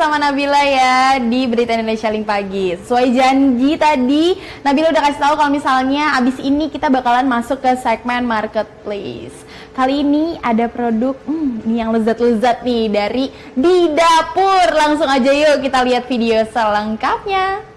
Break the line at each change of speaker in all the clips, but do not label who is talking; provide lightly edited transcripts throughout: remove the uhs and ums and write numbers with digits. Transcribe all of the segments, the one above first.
bersama Nabila ya di Berita Indonesia Link Pagi. Sesuai janji tadi, Nabila udah kasih tahu kalau misalnya abis ini kita bakalan masuk ke segmen marketplace. Kali ini ada produk ini yang lezat-lezat nih dari Di Dapur. Langsung aja yuk kita lihat video selengkapnya.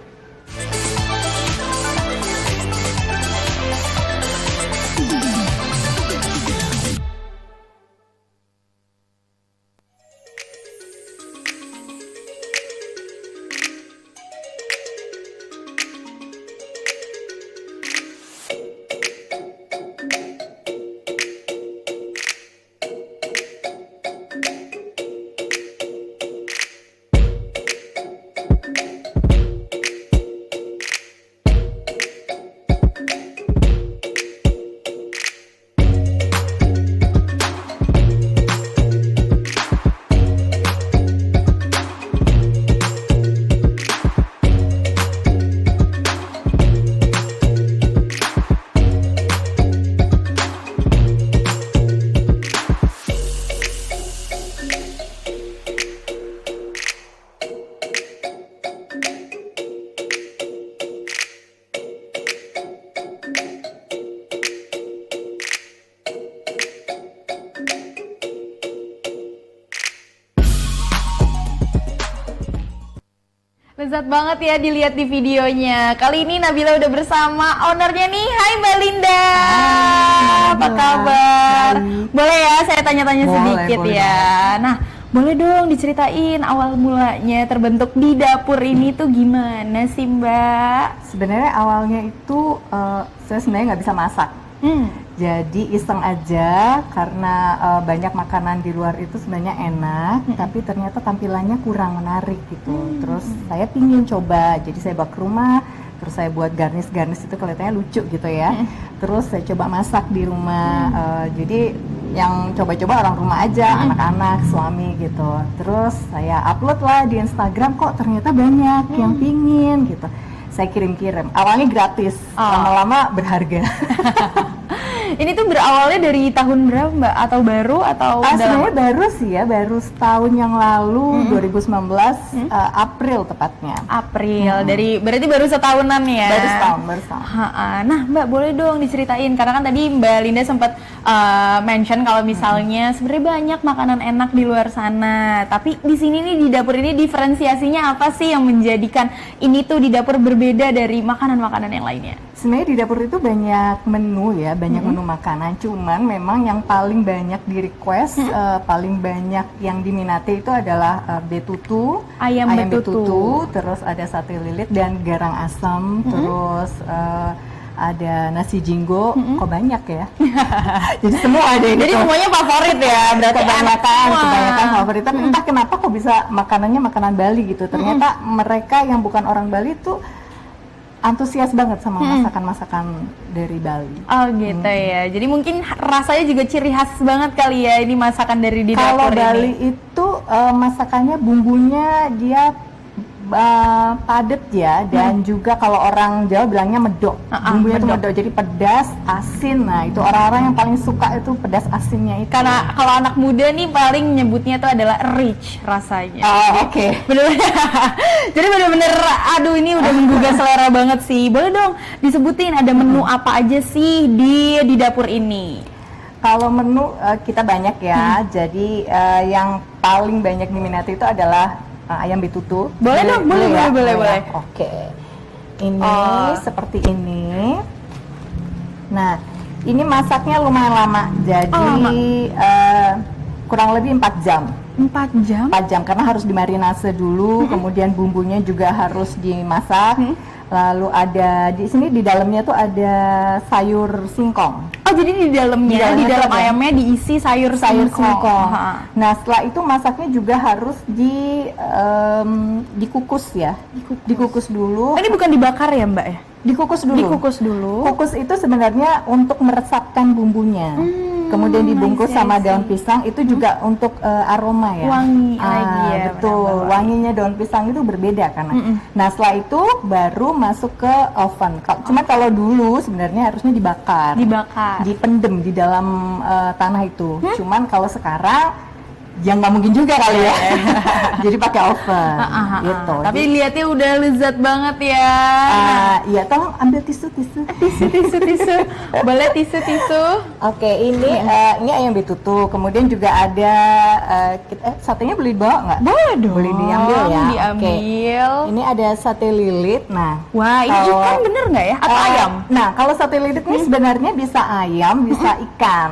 Lezat banget ya dilihat di videonya. Kali ini Nabila udah bersama ownernya nih. Hai Mbak Linda. Apa kabar? Boleh ya saya tanya-tanya sedikit
boleh
ya. Nah, boleh dong diceritain awal mulanya terbentuk Di Dapur ini tuh gimana sih Mbak?
Sebenarnya awalnya itu saya sebenarnya nggak bisa masak. Jadi iseng aja karena banyak makanan di luar itu sebenarnya enak, tapi ternyata tampilannya kurang menarik gitu. Terus saya pingin coba, jadi saya bawa ke rumah, terus saya buat garnish itu kelihatannya lucu gitu ya. Terus saya coba masak di rumah, jadi yang coba-coba orang rumah aja, anak-anak, suami gitu. Terus saya upload lah di Instagram, kok ternyata banyak yang pingin gitu. Saya kirim-kirim, awalnya gratis, lama-lama berharga.
Ini tuh berawalnya dari tahun berapa Mbak? Atau baru atau
sebenarnya baru sih ya, baru setahun yang lalu, 2019 April tepatnya.
April, berarti baru setahunan ya?
Baru setahun.
Nah Mbak boleh dong diceritain, karena kan tadi Mbak Linda sempat mention kalau misalnya sebenarnya banyak makanan enak di luar sana, tapi di sini nih di dapur ini diferensiasinya apa sih yang menjadikan ini tuh di dapur berbeda dari makanan-makanan yang lainnya?
Sebenarnya di dapur itu banyak menu ya, banyak menu makanan, cuman memang yang paling banyak di request, paling banyak yang diminati itu adalah betutu, ayam betutu, terus ada sate lilit dan garang asam, terus ada nasi jinggo, kok banyak ya? Jadi semua ada gitu.
Jadi semuanya favorit ya, berarti
kebanyakan favorit. Tapi entah kenapa kok bisa makanannya makanan Bali gitu. Ternyata mereka yang bukan orang Bali tuh antusias banget sama masakan-masakan dari Bali. Oh gitu
ya. Jadi mungkin rasanya juga ciri khas banget kali ya ini masakan dari Di Dapur ini.
Kalau Bali itu masakannya bumbunya dia padat ya, dan juga kalau orang Jawa bilangnya medok. Bumbunya itu medok, jadi pedas, asin. Nah, itu orang-orang yang paling suka itu pedas asinnya itu.
Karena kalau anak muda nih paling nyebutnya itu adalah rich rasanya.
Oke.
Jadi bener-bener aduh ini udah menggugah selera banget sih. Boleh dong disebutin ada menu apa aja sih di dapur ini?
Kalau menu kita banyak ya. Jadi yang paling banyak diminati itu adalah ayam betutu.
Boleh.
Oke. Ini seperti ini. Nah, ini masaknya lumayan lama. Jadi kurang lebih 4 jam.
4 jam?
4 jam karena harus dimarinase dulu, kemudian bumbunya juga harus dimasak. Lalu ada di sini di dalamnya tuh ada sayur singkong.
Oh, jadi di dalam ayamnya diisi sayur singkong.
Nah, setelah itu masaknya juga harus dikukus ya. Dikukus dulu.
Ini bukan dibakar ya, Mbak ya?
Dikukus dulu. Kukus itu sebenarnya untuk meresapkan bumbunya. Kemudian dibungkus sama daun pisang, itu juga untuk aroma ya.
Wangi lagi ya.
Betul, wanginya daun pisang itu berbeda karena. Nah, setelah itu baru masuk ke oven. Cuma kalau dulu sebenarnya harusnya dibakar. Dipendem di dalam tanah itu. Cuman kalau sekarang ya nggak mungkin juga kali ya. Jadi pakai oven gitu.
Tapi lihatnya udah lezat banget ya.
Iya, tolong ambil tisu.
Tisu. Boleh tisu.
Oke, ini ayam betutu. Kemudian juga ada satenya boleh dibawa nggak?
Boleh dong.
Boleh diambil ya.
Diambil.
Oke. Ini ada sate lilit. Nah,
wah, ini ikan bener nggak ya? Atau ayam?
Nah, kalau sate lilit ini sebenarnya bisa ayam, bisa ikan.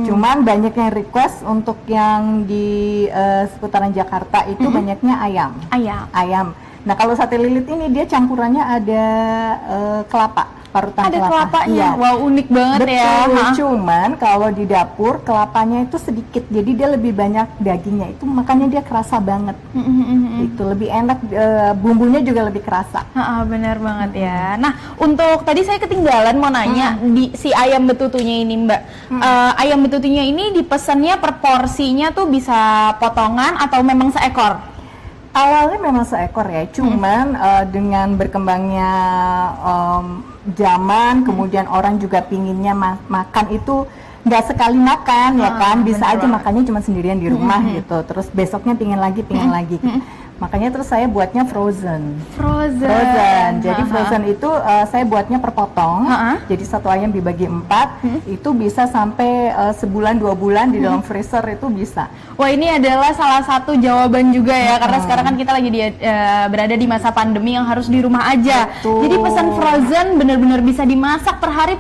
Cuman banyak yang request untuk yang di seputaran Jakarta itu banyaknya ayam. Ayam. Nah, kalau sate lilit ini dia campurannya ada kelapa, parutan
ada
kelapa.
kelapanya.
Iya.
Wow, unik banget.
Betul,
ya.
Cuman kalau di dapur kelapanya itu sedikit, jadi dia lebih banyak dagingnya. Itu makanya dia kerasa banget. Itu lebih enak, bumbunya juga lebih kerasa.
Benar banget ya. Nah, untuk tadi saya ketinggalan mau nanya di si ayam betutunya ini, Mbak. Ayam betutunya ini dipesannya per porsinya tuh bisa potongan atau memang seekor?
Awalnya memang seekor ya, cuman dengan berkembangnya zaman, kemudian orang juga pinginnya makan itu nggak sekali makan ya kan, bisa aja makannya cuma sendirian di rumah gitu, terus besoknya pingin lagi. Makanya terus saya buatnya frozen. Jadi frozen itu saya buatnya per potong. Jadi satu ayam dibagi 4, itu bisa sampai sebulan 2 bulan di dalam freezer itu bisa.
Wah, ini adalah salah satu jawaban juga ya, karena sekarang kan kita lagi berada di masa pandemi yang harus di rumah aja.
Betul.
Jadi pesan frozen benar-benar bisa dimasak per hari.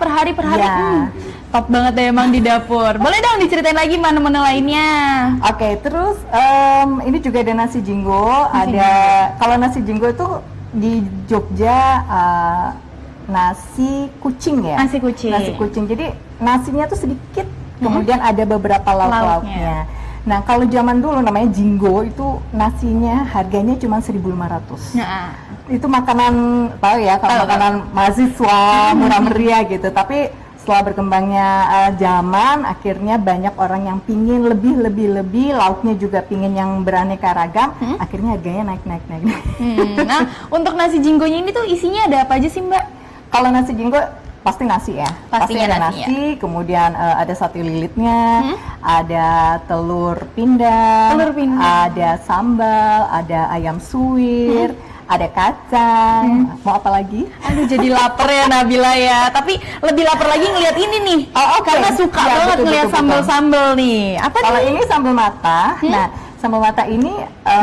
Ya.
Top banget ya emang di dapur. Boleh dong diceritain lagi menu-menu lainnya.
Oke, terus ini juga ada nasi jinggo. Kalau nasi jinggo itu di Jogja nasi kucing ya.
Nasi kucing.
Jadi nasinya tuh sedikit, kemudian ada beberapa lauk-lauknya. Nah, kalau zaman dulu namanya jinggo itu nasinya harganya cuma 1.500. Itu makanan, tahu ya, kalau makanan mahasiswa murah meriah gitu. Tapi setelah berkembangnya zaman, akhirnya banyak orang yang pingin lebih, lauknya juga pingin yang beraneka ragam, akhirnya harganya naik.
Nah, untuk nasi jinggonya ini tuh isinya ada apa aja sih, Mbak?
Kalau nasi jinggo pasti nasi ya, pasti ada nasi, kemudian ada sate lilitnya, ada telur pindang, ada sambal, ada ayam suwir, ada kacang, mau apa lagi?
Aduh, jadi lapar ya Nabila ya. Tapi lebih lapar lagi ngelihat ini nih. Karena suka banget ngelihat sambal-sambal nih. Apa
kalau
nih?
Ini sambal mata. Nah, sambal mata ini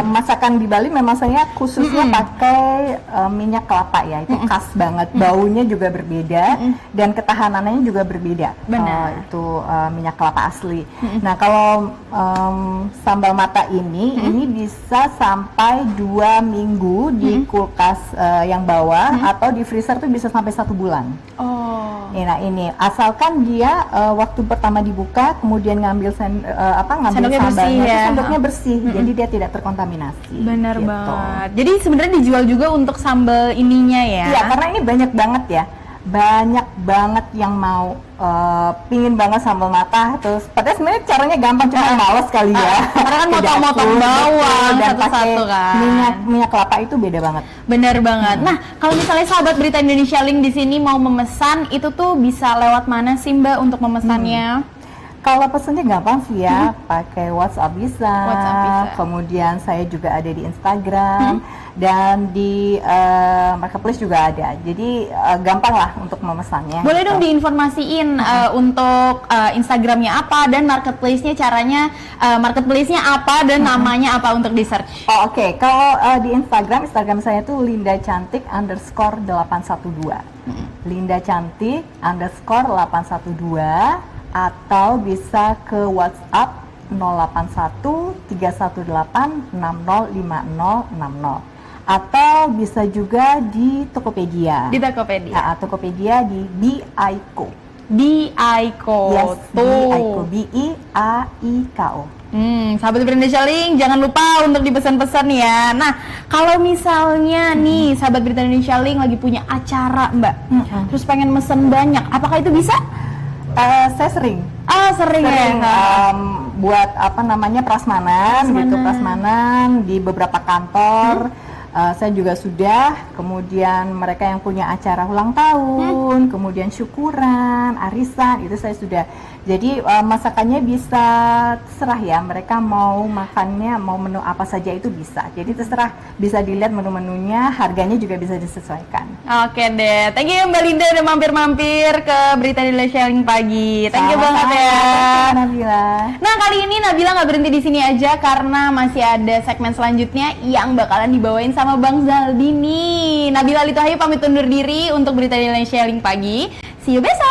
masakan di Bali memang saya khususnya pakai minyak kelapa ya. Itu khas banget. Baunya juga berbeda dan ketahanannya juga berbeda.
Benar.
Itu minyak kelapa asli. Nah, kalau sambal mata ini bisa sampai 2 minggu di kulkas yang bawah atau di freezer tuh bisa sampai 1 bulan. Nah, ini asalkan dia waktu pertama dibuka kemudian ngambil
sendoknya
sambalnya,
bersih,
sendoknya bersih. Jadi dia tidak terkontaminasi.
Benar
gitu.
banget. Jadi sebenarnya dijual juga untuk sambal ininya ya?
Iya, karena ini banyak banget ya. Banyak banget yang mau pingin banget sambal mata. Terus padahal sebenarnya caranya gampang, cuma males kali ya.
Karena kan motong-motong bawang
dan
satu-satu kan.
Minyak kelapa itu beda banget.
Benar banget. Nah, kalau misalnya sahabat Berita Indonesia Link di sini mau memesan, itu tuh bisa lewat mana sih Mbak untuk memesannya?
Kalau pesannya gampang sih ya, pakai WhatsApp bisa. Kemudian saya juga ada di Instagram dan di Marketplace juga ada. Jadi gampang lah untuk memesannya.
Boleh dong diinformasiin untuk Instagramnya apa dan Marketplace-nya caranya, Marketplace-nya apa dan namanya apa untuk di search.
Oke. Kalau di Instagram saya tuh lindacantik_812. lindacantik_812. Atau bisa ke WhatsApp 081 318 605060 atau bisa juga di Tokopedia. Tokopedia di Biaiko. Yes, Biaiko. BIAIKO.
Sahabat Berita Link, jangan lupa untuk dipesan-pesan ya. Nah, kalau misalnya nih sahabat Berita Indonesia Link lagi punya acara Mbak, terus pengen mesen banyak, apakah itu bisa?
Saya sering
ya.
Buat prasmanan gitu, prasmanan di beberapa kantor. Saya juga sudah, kemudian mereka yang punya acara ulang tahun, kemudian syukuran, arisan, itu saya sudah. Jadi masakannya bisa terserah ya, mereka mau makannya, mau menu apa saja itu bisa. Jadi terserah, bisa dilihat menu-menunya, harganya juga bisa disesuaikan.
Oke deh, thank you Mbak Linda udah mampir-mampir ke Berita Indonesia Sharing Pagi. Thank you banget ya.
Nabila.
Nah, kali ini Nabila nggak berhenti di sini aja karena masih ada segmen selanjutnya yang bakalan dibawain sama Bang Zaldi nih. Nabila Lituhayu pamit undur diri untuk Berita Indonesia Sharing Pagi. See you besok.